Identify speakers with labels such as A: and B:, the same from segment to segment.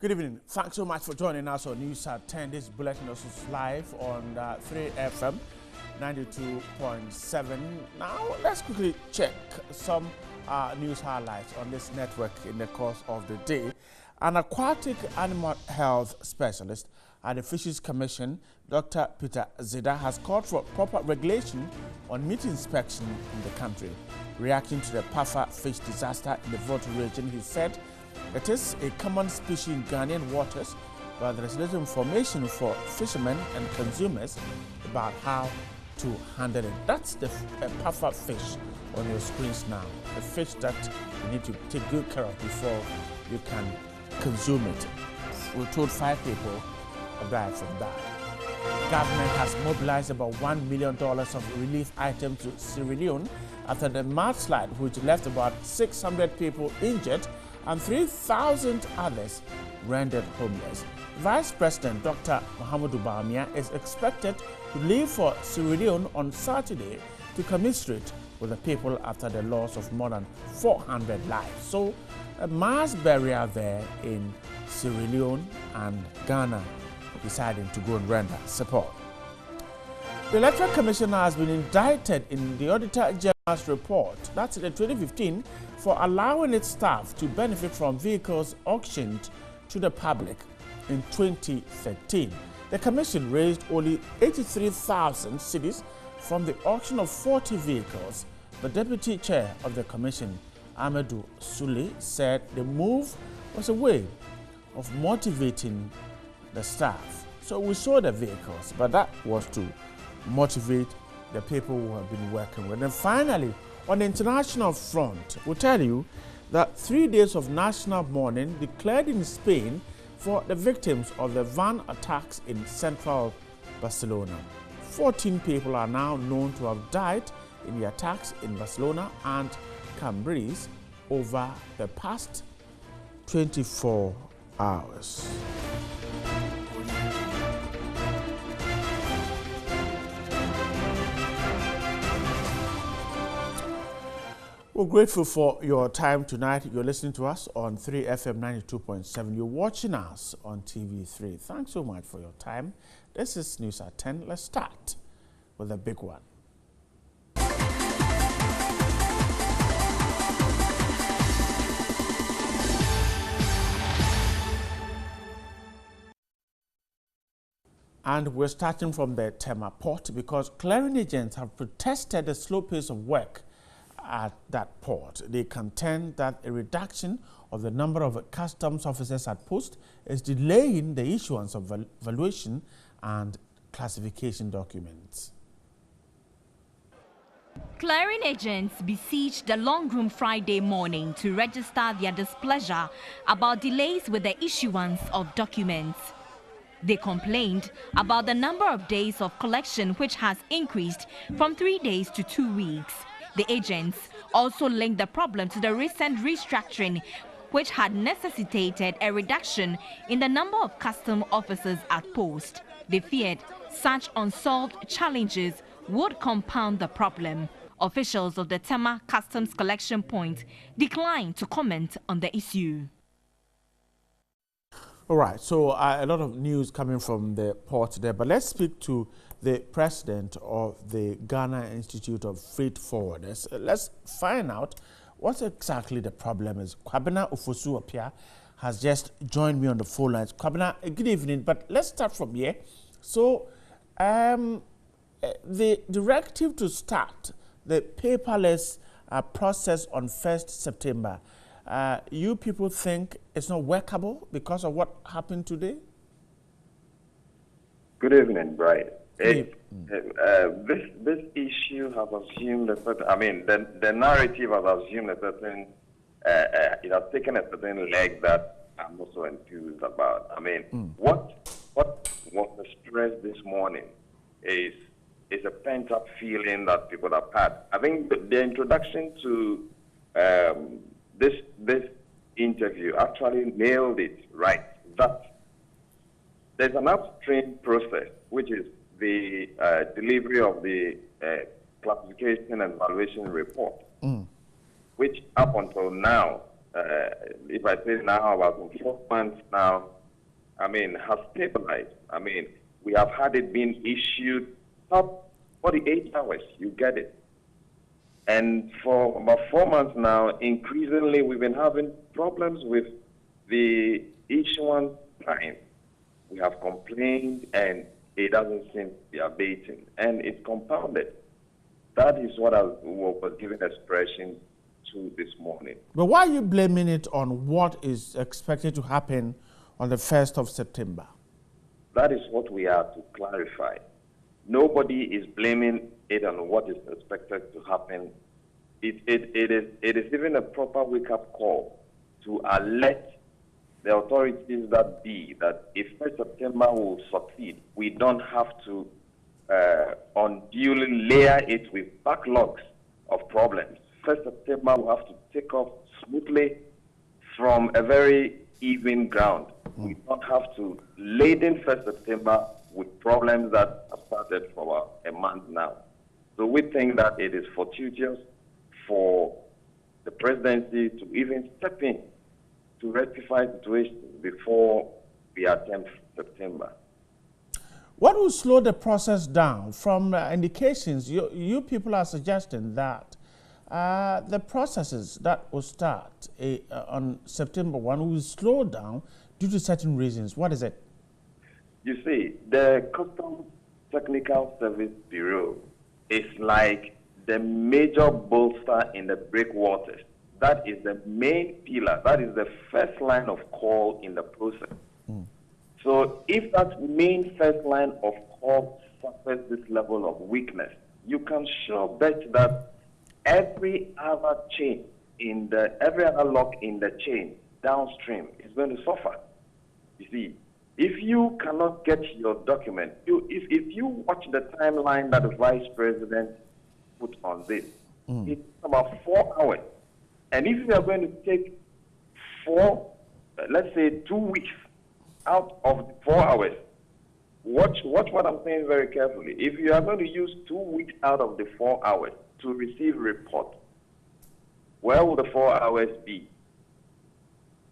A: Good evening. Thanks so much for joining us on News at 10. This bulletin is live on 3FM 92.7. Now, let's quickly check some news highlights on this network in the course of the day. An aquatic animal health specialist at the Fisheries Commission, Dr. Peter Zida, has called for proper regulation on meat inspection in the country. Reacting to the puffer fish disaster in the Volta region, he said, it is a common species in Ghanaian waters, but there is little information for fishermen and consumers about how to handle it. That's the puffer fish on your screens now. A fish that you need to take good care of before you can consume it. We're told 5 people have died from that. Government has mobilized about $1 million of relief items to Sierra Leone after the mudslide, which left about 600 people injured and 3,000 others rendered homeless. Vice President Dr. Mohamedou Bawumia is expected to leave for Sierra Leone on Saturday to commiserate with the people after the loss of more than 400 lives. So, a mass burial there in Sierra Leone and Ghana deciding to go and render support. The Electoral Commission has been indicted in the Auditor General's report, that's in 2015, for allowing its staff to benefit from vehicles auctioned to the public in 2013. The Commission raised only 83,000 cedis from the auction of 40 vehicles. The Deputy Chair of the Commission, Amadou Sule, said the move was a way of motivating the staff. So we sold the vehicles, but that was to motivate the people who have been working with. And finally, on the international front, we'll tell you that 3 days of national mourning declared in Spain for the victims of the van attacks in central Barcelona. 14 people are now known to have died in the attacks in Barcelona and Cambrils over the past 24 hours. We're grateful for your time tonight. You're listening to us on 3FM 92.7. You're watching us on TV3. Thanks so much for your time. This is News at 10. Let's start with a big one. And we're starting from the Tema port because clearing agents have protested the slow pace of work at that port. They contend that a reduction of the number of customs officers at post is delaying the issuance of valuation and classification documents.
B: Clearing agents besieged the long room Friday morning to register their displeasure about delays with the issuance of documents. They complained about the number of days of collection, which has increased from 3 days to 2 weeks. The agents also linked the problem to the recent restructuring, which had necessitated a reduction in the number of custom officers at post. They feared such unsolved challenges would compound the problem. Officials of the Tema Customs Collection Point declined to comment on the issue.
A: All right, so a lot of news coming from the port there, but let's speak to the president of the Ghana Institute of Freight Forwarders. Let's find out what exactly the problem is. Kwabena Ofosu-Appiah has just joined me on the phone lines. Kwabena, good evening, but let's start from here. So, the directive to start the paperless process on 1st September, you people think it's not workable because of what happened today?
C: Good evening, Bright. This issue has assumed a certain, the narrative has assumed a certain, it has taken a certain leg that I'm also enthused about. What was the stress this morning is a pent-up feeling that people have had. I think the introduction to this interview actually nailed it right, that there's an upstream process, which is the delivery of the classification and valuation report, which up until now if I say now, about 4 months now, I mean, has stabilized. I mean, we have had it being issued up 48 hours, you get it. And for about 4 months now, increasingly, we've been having problems with the issuance time. We have complained, and it doesn't seem to be abating, and it's compounded. That is what I was giving expression to this morning.
A: But why are you blaming it on what is expected to happen on the 1st of September?
C: That is what we have to clarify. Nobody is blaming it on what is expected to happen. It is even a proper wake-up call to alert the authorities that if 1st September will succeed, we don't have to unduly layer it with backlogs of problems. 1st September will have to take off smoothly from a very even ground. We don't have to laden 1st September with problems that have started for about a month now. So we think that it is fortuitous for the presidency to even step in to rectify situations before we attempt September.
A: What will slow the process down? From indications, you people are suggesting that the processes that will start on September 1 will slow down due to certain reasons. What is it?
C: You see, the Customs Technical Service Bureau is like the major bolster in the breakwaters. That is the main pillar. That is the first line of call in the process. So if that main first line of call suffers this level of weakness, you can sure bet that every other lock in the chain downstream is going to suffer. You see, if you cannot get your document, if you watch the timeline that the Vice President put on this, it's about 4 hours. And if you are going to take let's say 2 weeks out of the 4 hours, watch what I'm saying very carefully. If you are going to use 2 weeks out of the 4 hours to receive report, where will the 4 hours be?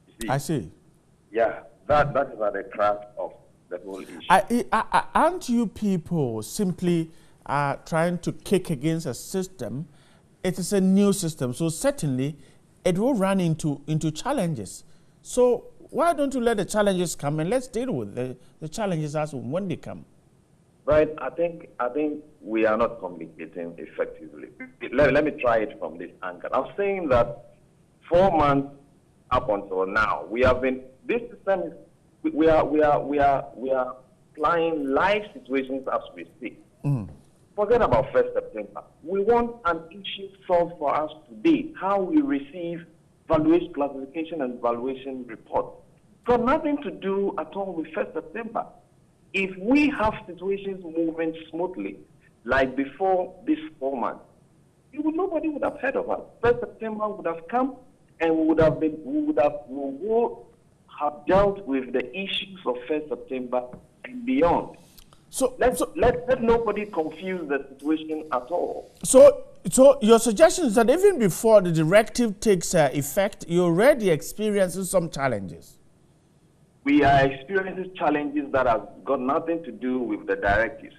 C: You see?
A: I see.
C: Yeah, that is at the crux of the whole issue.
A: Aren't you people simply trying to kick against a system? It is a new system, so certainly it will run into challenges. So why don't you let the challenges come and let's deal with the challenges as when they come?
C: Right, I think we are not communicating effectively. Let me try it from this angle. I'm saying that 4 months up until now, this system is, we are applying live situations as we speak. Forget about 1st September. We want an issue solved for us today, how we receive valuation, classification, and valuation report. Got nothing to do at all with 1st September. If we have situations moving smoothly, like before this 4 months, nobody would have heard of us. 1st September would have come, and we would have dealt with the issues of 1st September and beyond. So let nobody confuse the situation at all.
A: So your suggestion is that even before the directive takes effect, you're already experiencing some challenges.
C: We are experiencing challenges that have got nothing to do with the directives.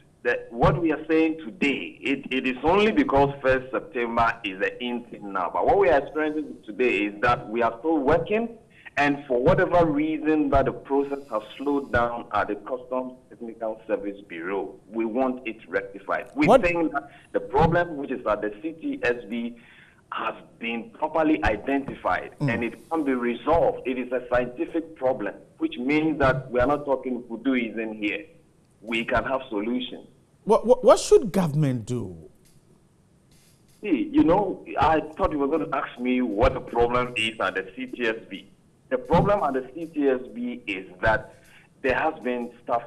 C: What we are saying today, it is only because 1st September is the in thing now. But what we are experiencing today is that we are still working, and for whatever reason that the process has slowed down at the Customs Technical Service Bureau, we want it rectified. We think that the problem, which is at the CTSB, has been properly identified and it can be resolved. It is a scientific problem, which means that we are not talking voodooism here. We can have solutions.
A: What should government do?
C: See, I thought you were going to ask me what the problem is at the CTSB. The problem at the CTSB is that there has been staff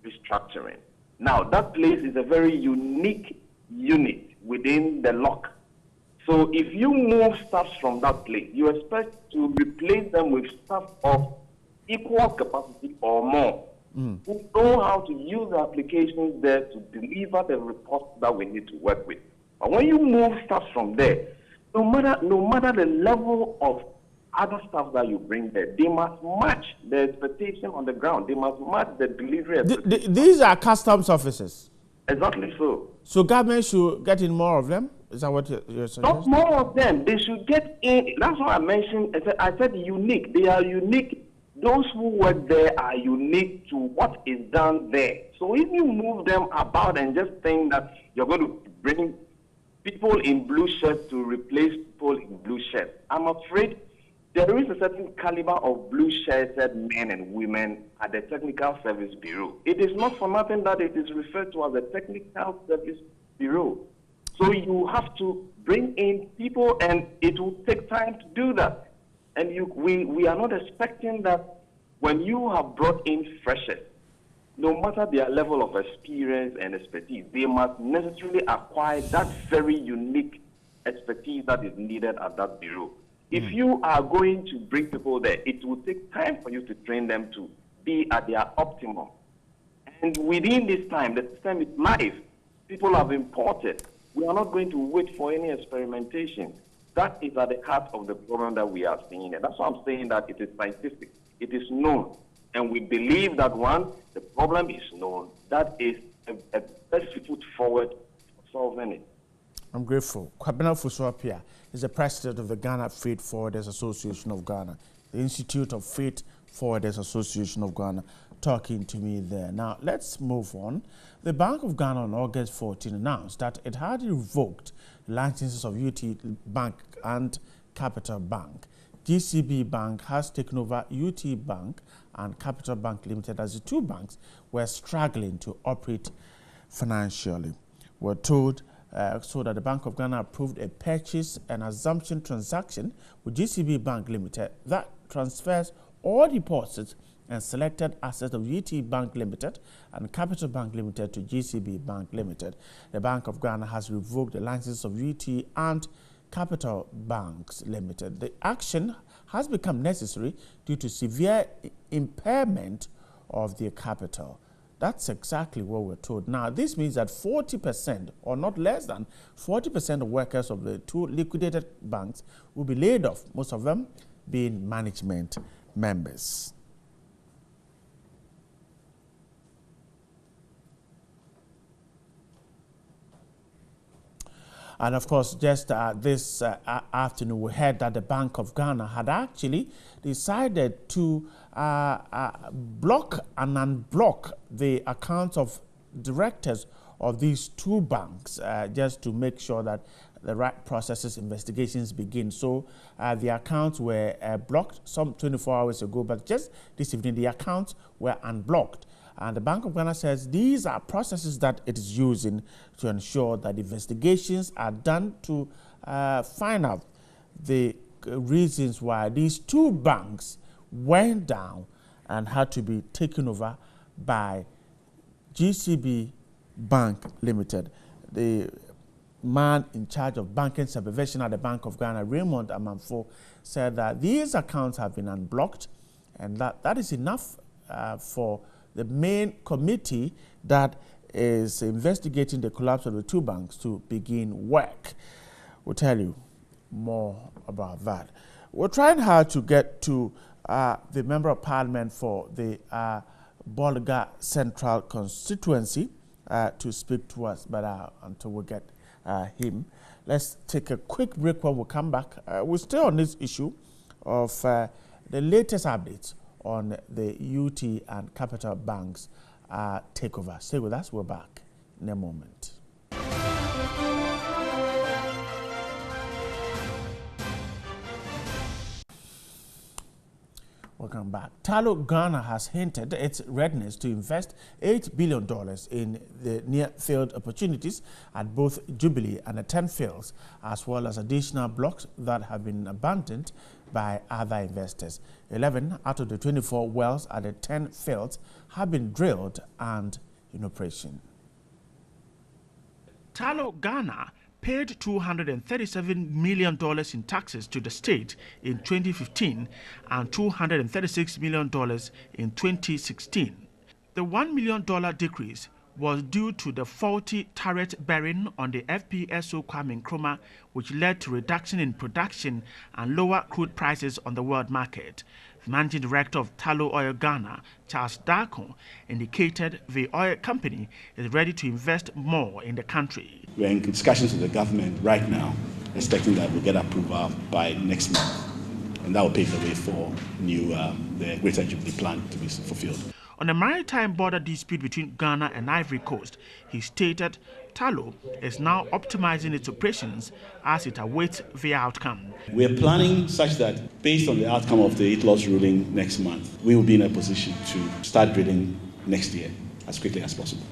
C: restructuring. Now, that place is a very unique unit within the lock. So if you move staff from that place, you expect to replace them with staff of equal capacity or more, who know how to use the applications there to deliver the reports that we need to work with. But when you move staff from there, no matter the level of other stuff that you bring there, they must match the expectation on the ground. They must match the delivery expectation.
A: These are customs officers.
C: Exactly so.
A: So government should get in more of them? Is that what you're suggesting?
C: Not more of them. They should get in. That's what I mentioned. I said unique. They are unique. Those who work there are unique to what is done there. So if you move them about and just think that you're going to bring people in blue shirts to replace people in blue shirts, I'm afraid there is a certain caliber of blue-shirted men and women at the Technical Service Bureau. It is not for nothing that it is referred to as a Technical Service Bureau. So you have to bring in people, and it will take time to do that. And we are not expecting that when you have brought in freshers, no matter their level of experience and expertise, they must necessarily acquire that very unique expertise that is needed at that bureau. If you are going to bring people there, it will take time for you to train them to be at their optimum. And within this time, the system is live. People have imported. We are not going to wait for any experimentation. That is at the heart of the problem that we are seeing. And that's why I'm saying that it is scientific. It is known. And we believe that once the problem is known, that is a best foot forward for solving it.
A: I'm grateful. Kwabena Ofosu-Appiah is the president of the Ghana Freight Forwarders Association of Ghana, the Institute of Freight Forwarders Association of Ghana, talking to me there. Now, let's move on. The Bank of Ghana on August 14 announced that it had revoked licenses of UT Bank and Capital Bank. GCB Bank has taken over UT Bank and Capital Bank Limited as the two banks were struggling to operate financially. We're told so that the Bank of Ghana approved a purchase and assumption transaction with GCB Bank Limited that transfers all deposits and selected assets of UT Bank Limited and Capital Bank Limited to GCB Bank Limited. The Bank of Ghana has revoked the licenses of UT and Capital Banks Limited. The action has become necessary due to severe impairment of their capital. That's exactly what we're told. Now, this means that 40% or not less than 40% of workers of the two liquidated banks will be laid off, most of them being management members. And of course, just this afternoon, we heard that the Bank of Ghana had actually decided to block and unblock the accounts of directors of these two banks, just to make sure that the right processes, investigations begin. So the accounts were blocked some 24 hours ago, but just this evening, the accounts were unblocked. And the Bank of Ghana says these are processes that it is using to ensure that investigations are done to find out the reasons why these two banks went down and had to be taken over by GCB Bank Limited. The man in charge of banking supervision at the Bank of Ghana, Raymond Amanfo, said that these accounts have been unblocked and that is enough for the main committee that is investigating the collapse of the two banks to begin work. We'll tell you more about that. We're trying hard to get to the Member of Parliament for the Bolga Central constituency to speak to us, but until we get him, let's take a quick break. When we come back, we're still on this issue of the latest updates on the UT and Capital Banks takeover. Stay with us. We're back in a moment. Welcome back. Tullow Ghana has hinted its readiness to invest $8 billion in the near-field opportunities at both Jubilee and the 10 fields, as well as additional blocks that have been abandoned by other investors. 11 out of the 24 wells at the 10 fields have been drilled and in operation. Tullow Ghana paid $237 million in taxes to the state in 2015 and $236 million in 2016. The $1 million decrease was due to the faulty turret bearing on the FPSO Kwame Nkrumah, which led to reduction in production and lower crude prices on the world market. The managing director of Tullow Oil Ghana, Charles Darko, indicated the oil company is ready to invest more in the country.
D: We're in discussions with the government right now, expecting that we'll get approval by next month, and that will pave the way for the Greater Jubilee plan to be fulfilled.
A: On a maritime border dispute between Ghana and Ivory Coast, he stated Tullow is now optimizing its operations as it awaits the outcome.
D: We are planning such that, based on the outcome of the ITLOS ruling next month, we will be in a position to start drilling next year as quickly as possible.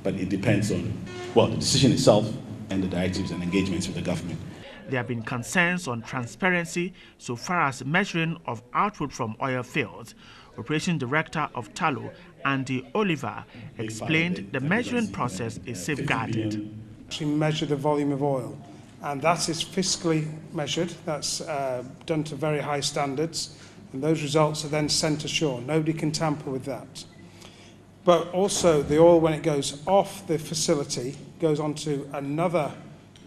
D: But it depends on, well, the decision itself and the directives and engagements with the government.
A: There have been concerns on transparency so far as measuring of output from oil fields. Operation Director of Tullow, Andy Oliver, explained the measuring process is safeguarded.
E: We measure the volume of oil, and that is fiscally measured. That's done to very high standards, and those results are then sent ashore. Nobody can tamper with that. But also the oil, when it goes off the facility, goes onto another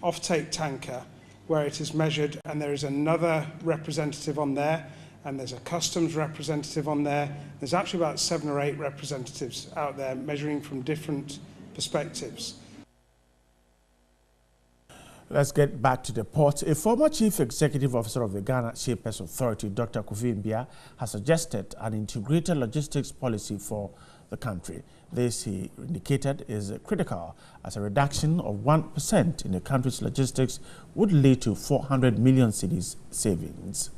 E: offtake tanker where it is measured, and there is another representative on there, and there's a customs representative on there. There's actually about 7 or 8 representatives out there measuring from different perspectives.
A: Let's get back to the port. A former chief executive officer of the Ghana Shapers Authority, Dr. Kofi Mbia, has suggested an integrated logistics policy for the country. This, he indicated, is critical as a reduction of 1% in the country's logistics would lead to 400 million cedis savings.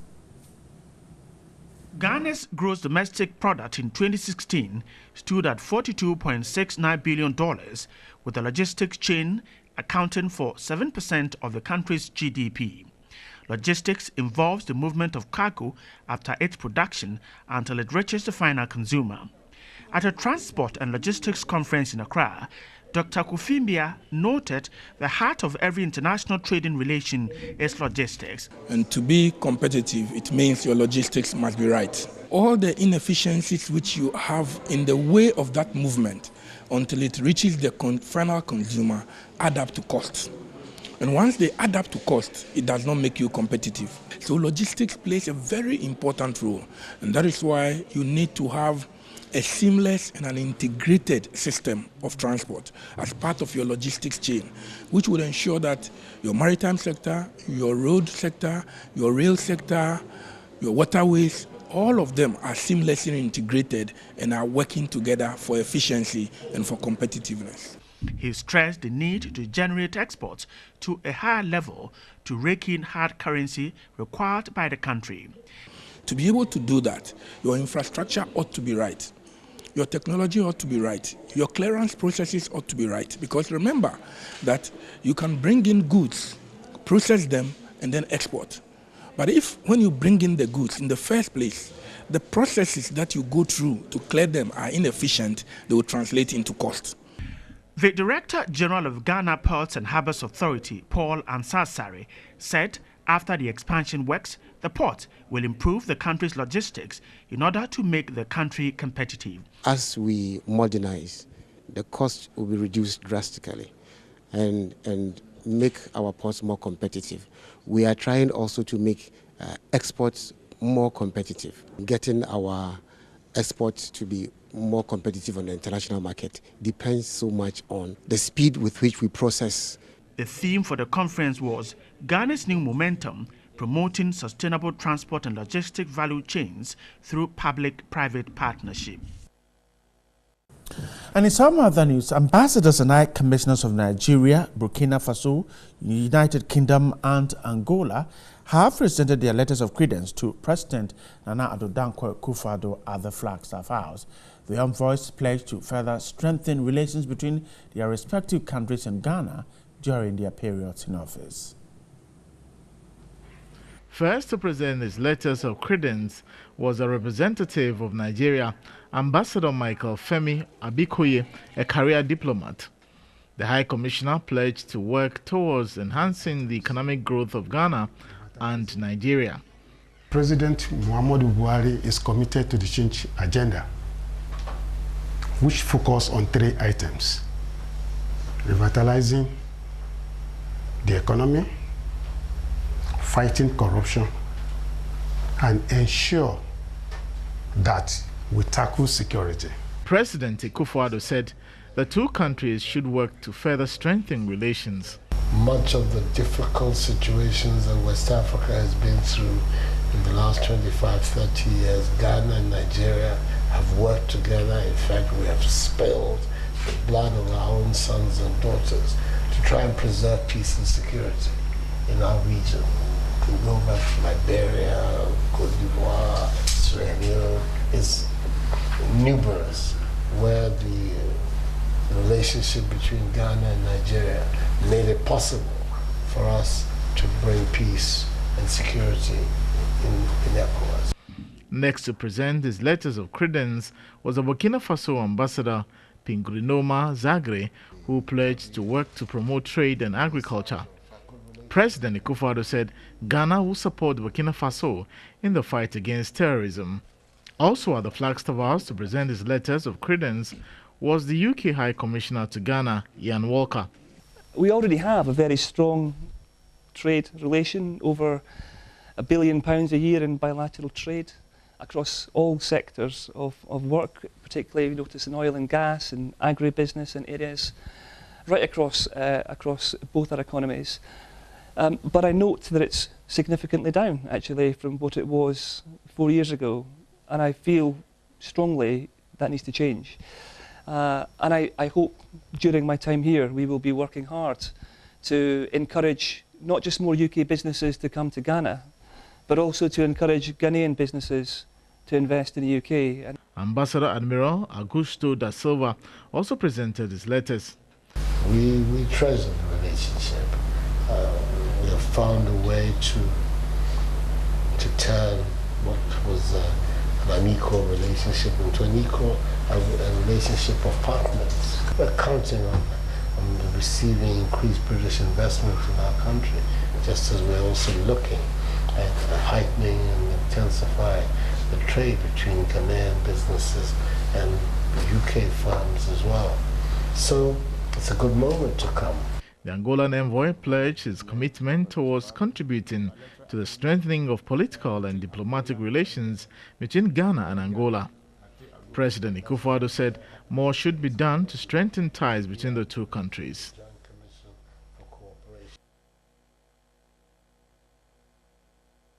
A: Ghana's gross domestic product in 2016 stood at $42.69 billion, with the logistics chain accounting for 7% of the country's GDP. Logistics involves the movement of cargo after its production until it reaches the final consumer. At a transport and logistics conference in Accra, Dr. Kofi Mbia noted the heart of every international trading relation is logistics.
F: And to be competitive, it means your logistics must be right. All the inefficiencies which you have in the way of that movement until it reaches the final consumer add up to cost. And once they add up to cost, it does not make you competitive. So logistics plays a very important role. And that is why you need to have a seamless and an integrated system of transport as part of your logistics chain, which would ensure that your maritime sector, your road sector, your rail sector, your waterways, all of them are seamlessly integrated and are working together for efficiency and for competitiveness.
A: He stressed the need to generate exports to a higher level to rake in hard currency required by the country.
F: To be able to do that, your infrastructure ought to be right. Your technology ought to be right. Your clearance processes ought to be right. Because remember that you can bring in goods, process them, and then export. But if when you bring in the goods in the first place, the processes that you go through to clear them are inefficient, they will translate into cost.
A: The Director General of Ghana Ports and Harbours Authority, Paul Ansasari, said after the expansion works, the port will improve the country's logistics in order to make the country competitive.
G: As we modernize, the cost will be reduced drastically and make our ports more competitive. We are trying also to make exports more competitive, getting our exports to be more competitive on the international market depends so much on the speed with which we process.
A: The theme for the conference was Ghana's new momentum, promoting sustainable transport and logistic value chains through public-private partnership. And in some other news, ambassadors and high commissioners of Nigeria, Burkina Faso, United Kingdom and Angola have presented their letters of credence to President Nana Addo Dankwa Akufo-Addo at the Flagstaff House. The envoys pledged to further strengthen relations between their respective countries and Ghana during their periods in office.
H: First to present his letters of credence was a representative of Nigeria, Ambassador Michael Femi Abikoye, a career diplomat. The High Commissioner pledged to work towards enhancing the economic growth of Ghana and Nigeria.
I: President Muhammadu Buhari is committed to the change agenda, which focuses on 3 items: revitalizing the economy, fighting corruption, and ensure that we tackle security.
H: President Akufo-Addo said the two countries should work to further strengthen relations.
J: Much of the difficult situations that West Africa has been through in the last 25, 30 years, Ghana and Nigeria have worked together. In fact, we have spilled the blood of our own sons and daughters to try and preserve peace and security in our region. You can go back to Liberia, Cote d'Ivoire, Sierra Leone, it's numerous, where the relationship between Ghana and Nigeria made it possible for us to bring peace and security in ECOWAS.
H: Next to present his letters of credence was the Burkina Faso ambassador Pingurinoma Zagre, who pledged to work to promote trade and agriculture. President Akufo-Addo said Ghana will support Burkina Faso in the fight against terrorism. Also at the Flagstaff House to present his letters of credence was the UK High Commissioner to Ghana, Ian Walker.
K: We already have a very strong trade relation, over £1 billion a year in bilateral trade across all sectors of work, particularly we notice in oil and gas and agribusiness and areas right across both our economies. But I note that it's significantly down actually from what it was 4 years ago, and I feel strongly that needs to change. And I hope during my time here we will be working hard to encourage not just more UK businesses to come to Ghana, but also to encourage Ghanaian businesses to invest in the UK. And
H: Ambassador Admiral Augusto da Silva also presented his letters.
J: We treasure the relationship. We have found a way to turn what was an unequal relationship into a relationship of partners. We're counting on receiving increased British investment in our country, just as we're also looking at heightening and intensifying the trade between Ghanaian businesses and UK firms as well. So it's a good moment to come.
H: The Angolan envoy pledged his commitment towards contributing to the strengthening of political and diplomatic relations between Ghana and Angola. President Akufo-Addo said more should be done to strengthen ties between the two countries.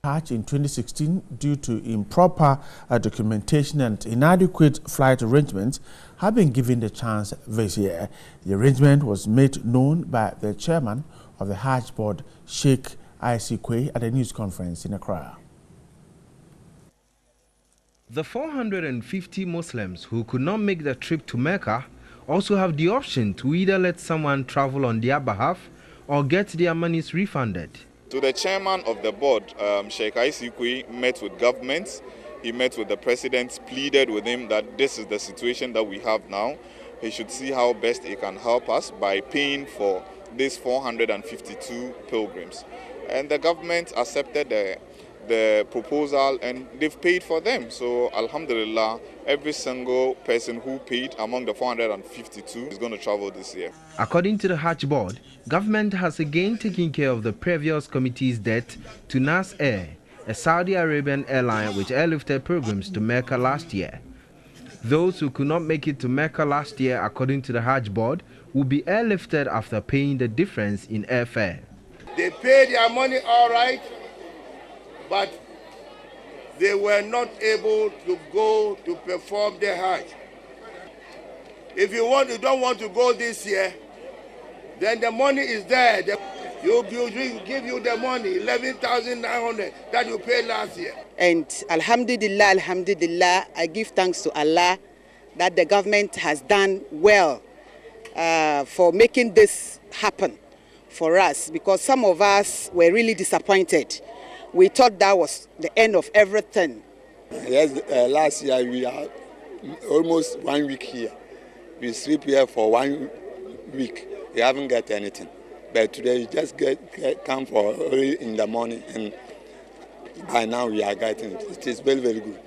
A: Hajj in 2016 due to improper documentation and inadequate flight arrangements have been given the chance this year. The arrangement was made known by the chairman of the Hajj board, Sheikh Isikwe, at a news conference in Accra.
L: The 450 Muslims who could not make the trip to Mecca also have the option to either let someone travel on their behalf or get their monies refunded.
M: So the chairman of the board, Sheikh Isikwe, met with governments. He met with the president, pleaded with him that this is the situation that we have now. He should see how best he can help us by paying for these 452 pilgrims. And the government accepted the proposal and they've paid for them. So Alhamdulillah, every single person who paid among the 452 is going to travel this year.
L: According to the Hajj board, government has again taken care of the previous committee's debt to Nas Air, a Saudi Arabian airline which airlifted pilgrims to Mecca last year. Those who could not make it to Mecca last year, according to the Hajj board, will be airlifted after paying the difference in airfare.
N: They paid their money all right, but they were not able to go to perform the Hajj. If you don't want to go this year, then the money is there. You'll give you the money, 11,900 that you paid last year.
O: And Alhamdulillah, I give thanks to Allah that the government has done well for making this happen for us, because some of us were really disappointed. We thought that was the end of everything.
P: Yes, last year we are almost 1 week here. We sleep here for 1 week. We haven't got anything. But today you just come for early in the morning, and by now we are getting it. It is very, very good.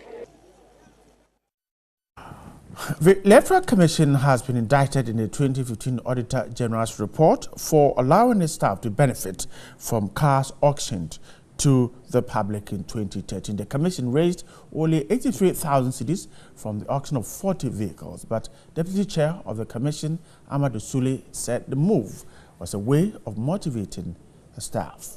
A: The Electoral Commission has been indicted in the 2015 Auditor General's report for allowing its staff to benefit from cars auctioned to the public in 2013. The Commission raised only 83,000 cedis from the auction of 40 vehicles, but Deputy Chair of the Commission, Amadou Sule, said the move was a way of motivating the staff.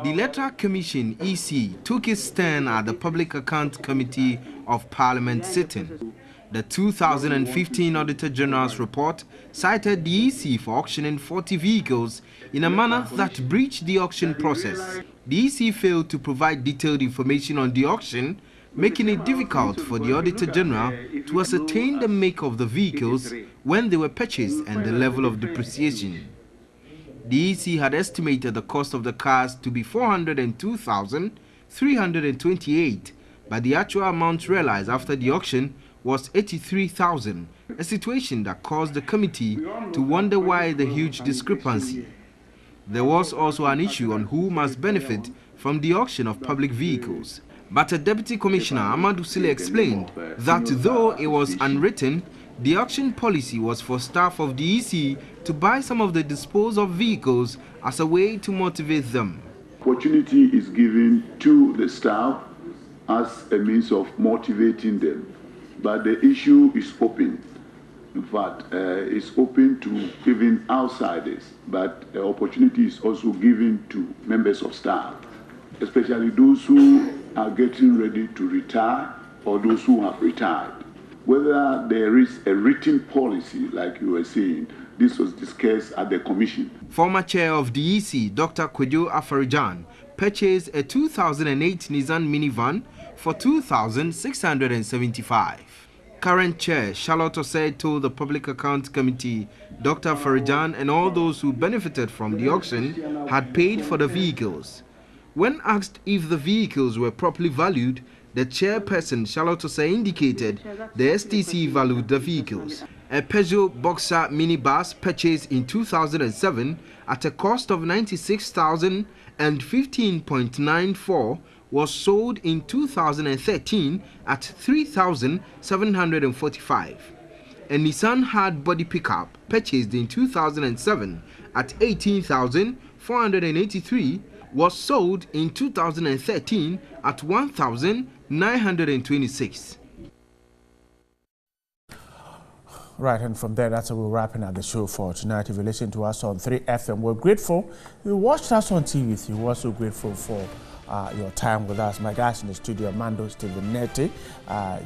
L: The Electoral Commission, EC, took its stand at the Public Account Committee of Parliament sitting. The 2015 Auditor General's report cited the EC for auctioning 40 vehicles in a manner that breached the auction process. The EC failed to provide detailed information on the auction, making it difficult for the Auditor General to ascertain the make of the vehicles when they were purchased and the level of depreciation. The EC had estimated the cost of the cars to be 402,328, but the actual amount realized after the auction was 83,000, a situation that caused the committee to wonder why the huge discrepancy. There was also an issue on who must benefit from the auction of public vehicles. But a Deputy Commissioner, Amadou Sule, explained that though it was unwritten, the auction policy was for staff of the EC to buy some of the disposed of vehicles as a way to motivate them.
Q: Opportunity is given to the staff as a means of motivating them, but the issue is open. In fact, it's open to even outsiders, but the opportunity is also given to members of staff, especially those who are getting ready to retire or those who have retired. Whether there is a written policy, like you were saying, this was discussed at the commission.
L: Former chair of the EC, Dr. Kwejo Afarijan, purchased a 2008 Nissan minivan for 2,675. Current chair Charlotte Osei told the Public Account Committee Dr. Afarijan and all those who benefited from the auction had paid for the vehicles. When asked if the vehicles were properly valued, the chairperson, Charlotte Osei, indicated the STC valued the vehicles. A Peugeot Boxer minibus purchased in 2007 at a cost of 96,015.94 was sold in 2013 at 3,745. A Nissan hard body pickup purchased in 2007 at 18,483 was sold in 2013 at 1,926.
A: Right, and from there, that's how we're wrapping up the show for tonight. If you listen to us on 3FM, we're grateful. If you watched us on TV, we're also grateful for your time with us. My guys in the studio, Mando Stevenetti,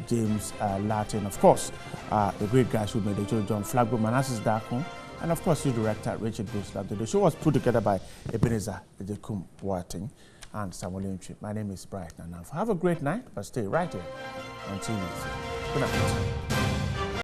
A: James Latin, of course, the great guys who made the show, John Flagbo, Manassas Darko, and of course, the director, Richard Bushland. The show was put together by Ebenezer Ejekum Boateng and Samuel Entry. My name is Bright Nanaf. Have a great night, but stay right here on TV. Good night.